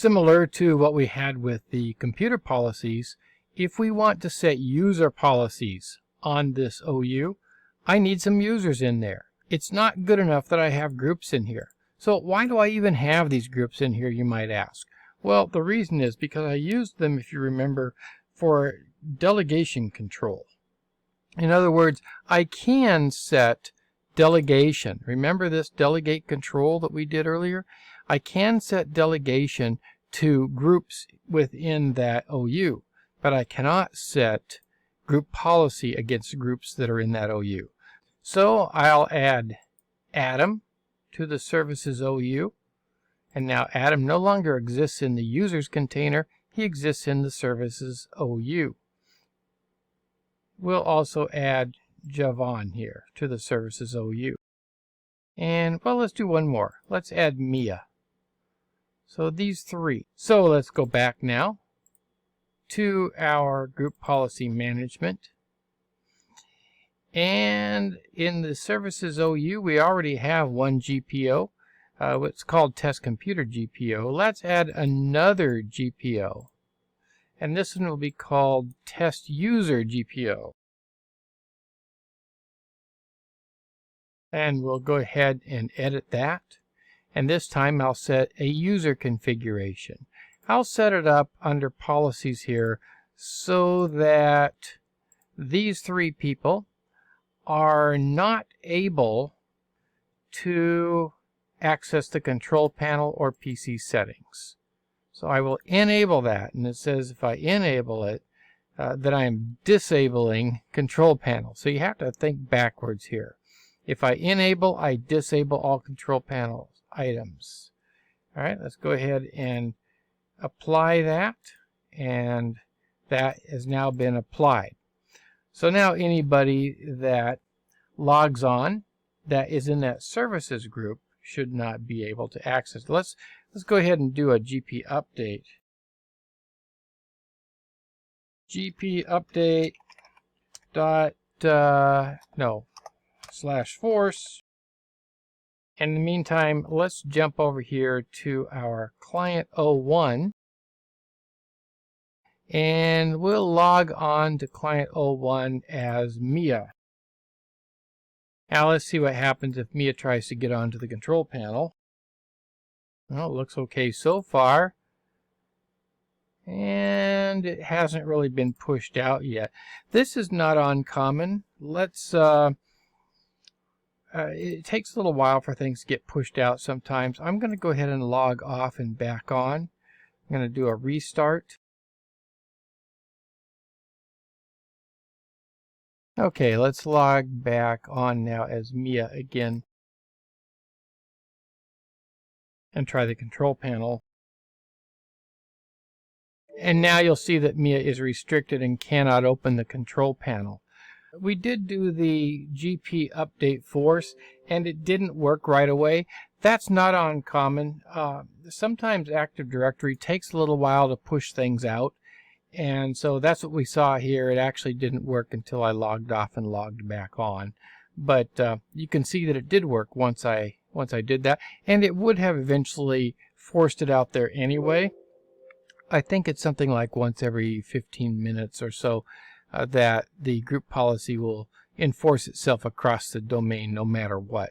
Similar to what we had with the computer policies, if we want to set user policies on this OU, I need some users in there. It's not good enough that I have groups in here. So why do I even have these groups in here, you might ask? Well, the reason is because I used them, if you remember, for delegation control. In other words, I can set delegation. Remember this delegate control that we did earlier? I can set delegation to groups within that OU, but I cannot set group policy against groups that are in that OU. So I'll add Adam to the services OU, and now Adam no longer exists in the users container, he exists in the services OU. We'll also add Javan here to the services OU. And well, let's do one more. Let's add Mia. So these three. So let's go back now to our group policy management. And in the services OU, we already have one GPO. What's called test computer GPO. Let's add another GPO. And this one will be called test user GPO. And we'll go ahead and edit that. And this time I'll set a user configuration. I'll set it up under policies here so that these three people are not able to access the control panel or PC settings. So I will enable that, and it says if I enable it, that I am disabling control panel. So you have to think backwards here. If I enable, I disable all control panel items. All right, let's go ahead and apply that, and that has now been applied. So now anybody that logs on that is in that services group should not be able to access. Let's go ahead and do a GP update. GP update dot /force. In the meantime, let's jump over here to our client 01. And we'll log on to client 01 as Mia. Now let's see what happens if Mia tries to get onto the control panel. Well, it looks okay so far. And it hasn't really been pushed out yet. This is not uncommon. Let's it takes a little while for things to get pushed out sometimes. I'm going to go ahead and log off and back on. I'm going to do a restart. Okay, let's log back on now as Mia again and try the control panel. And now you'll see that Mia is restricted and cannot open the control panel. We did do the GP update force and it didn't work right away. That's not uncommon. Sometimes Active Directory takes a little while to push things out. And so that's what we saw here. It actually didn't work until I logged off and logged back on. But you can see that it did work once I did that. And it would have eventually forced it out there anyway. I think it's something like once every 15 minutes or so that the group policy will enforce itself across the domain no matter what.